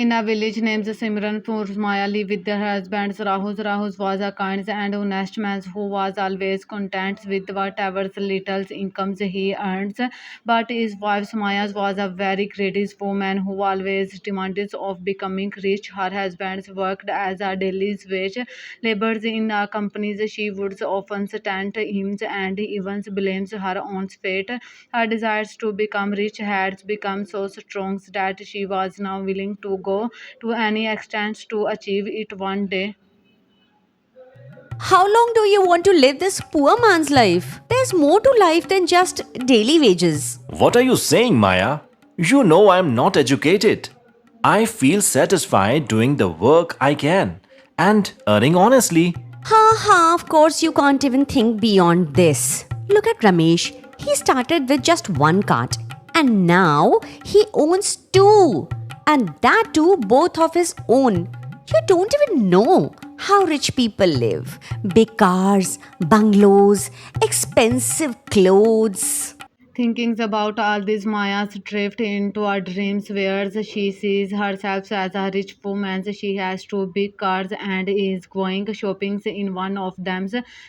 In a village named Simranpur, Maya lived with their husbands Rahus. Rahus was a kind and honest man who was always content with whatever little incomes he earns. But his wife Maya was a very greedy woman who always demanded of becoming rich. Her husband worked as a daily wage laborers in companies. She would often stand him and even blames her own fate. Her desires to become rich had become so strong that she was now willing to go to any extent to achieve it one day. How long do you want to live this poor man's life? There's more to life than just daily wages. What are you saying, Maya? You know I'm not educated. I feel satisfied doing the work I can and earning honestly. Ha ha, of course you can't even think beyond this. Look at Ramesh. He started with just one cart and now he owns two. And that too, both of his own. You don't even know how rich people live. Big cars, bungalows, expensive clothes. Thinking about all this, Maya drift into her dreams where she sees herself as a rich woman. She has two big cars and is going shopping in one of them.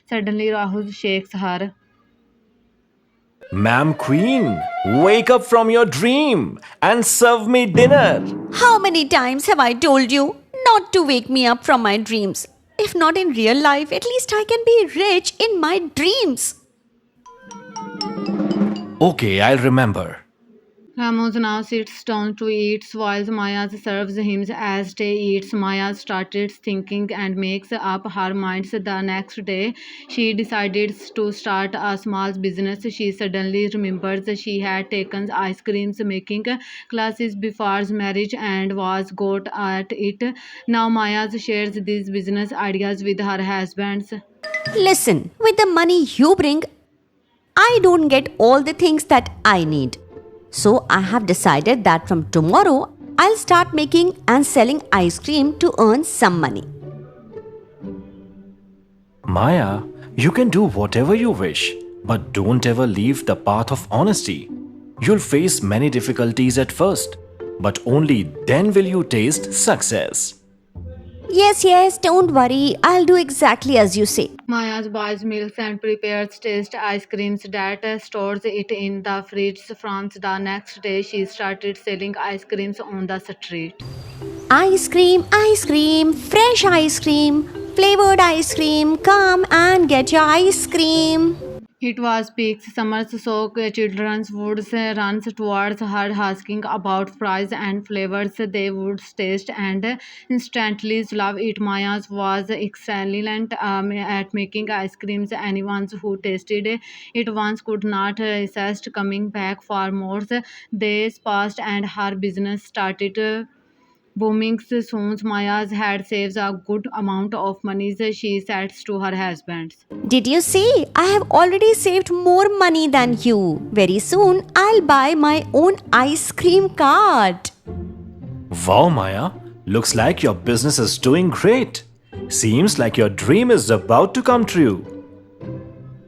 Suddenly, Rahul shakes her. Ma'am Queen, wake up from your dream and serve me dinner. How many times have I told you not to wake me up from my dreams? If not in real life, at least I can be rich in my dreams. Okay, I'll remember. Ramos now sits down to eat while Maya serves him as they eats. Maya started thinking and makes up her mind. The next day, she decided to start a small business. She suddenly remembers she had taken ice creams making classes before marriage and was good at it. Now Maya shares these business ideas with her husbands. Listen, with the money you bring, I don't get all the things that I need. So I have decided that from tomorrow, I'll start making and selling ice cream to earn some money. Maya, you can do whatever you wish, but don't ever leave the path of honesty. You'll face many difficulties at first, but only then will you taste success. Yes, don't worry. I'll do exactly as you say. Maya buys milk and prepares taste ice creams that stores it in the fridge. From the next day, she started selling ice creams on the street. Ice cream, fresh ice cream, flavored ice cream. Come and get your ice cream. It was peak summer, so children would run towards her asking about price and flavors they would taste and instantly love it. Maya was excellent at making ice creams. Anyone who tasted it once could not resist coming back for more. Days passed and her business started booming. Soon Maya had saved a good amount of money. She said to her husband. Did you see? I have already saved more money than you. Very soon, I'll buy my own ice cream cart. Wow, Maya, looks like your business is doing great. Seems like your dream is about to come true.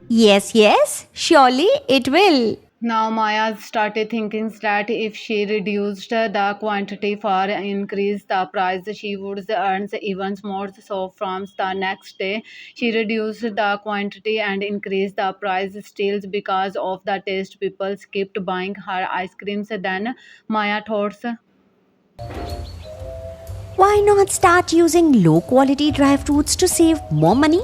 Yes, surely it will. Now Maya started thinking that if she reduced the quantity for increase the price, she would earn even more. So from the next day, she reduced the quantity and increased the price. Still, because of the taste, people kept buying her ice creams. Then Maya thought. Why not start using low quality dry fruits to save more money?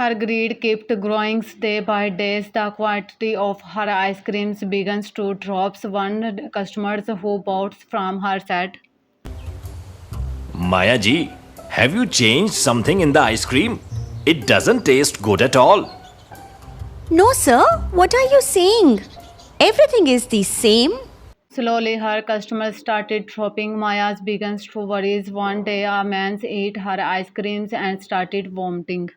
Her greed kept growing day by day. The quantity of her ice creams began to drop. One customer who bought from her said, Maya ji, have you changed something in the ice cream? It doesn't taste good at all. No, sir. What are you saying? Everything is the same. slowly, her customers started dropping. Maya's began to worry. One day, a man ate her ice creams and started vomiting.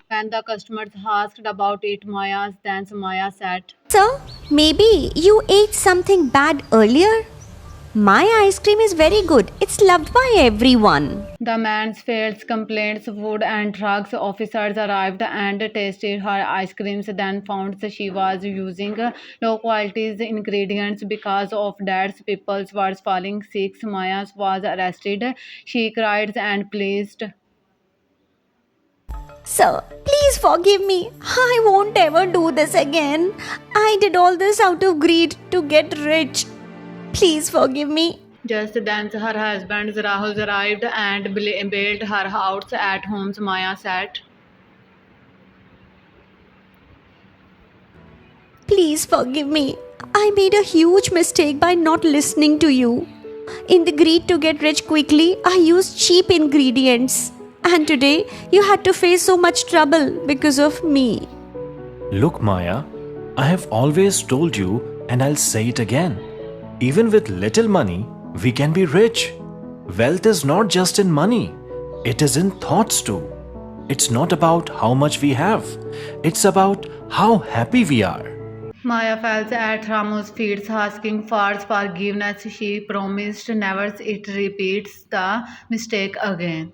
When the customers asked about it, Maya said, Sir, maybe you ate something bad earlier? My ice cream is very good. It's loved by everyone. The man's failed complaints. Food and drugs officers arrived and tasted her ice creams, then found she was using low quality ingredients. Because of that, people were falling sick. Maya was arrested. She cried and pleased. Sir, please forgive me. I won't ever do this again. I did all this out of greed to get rich. Please forgive me. Just then, her husband Rahul arrived and bailed her out at home. Maya said, Please forgive me. I made a huge mistake by not listening to you. In the greed to get rich quickly, I used cheap ingredients. And today, you had to face so much trouble because of me. Look, Maya, I have always told you, and I'll say it again. Even with little money, we can be rich. Wealth is not just in money, it is in thoughts too. It's not about how much we have, it's about how happy we are. Maya fell at Ramu's feet, asking for forgiveness. She promised never it repeats the mistake again.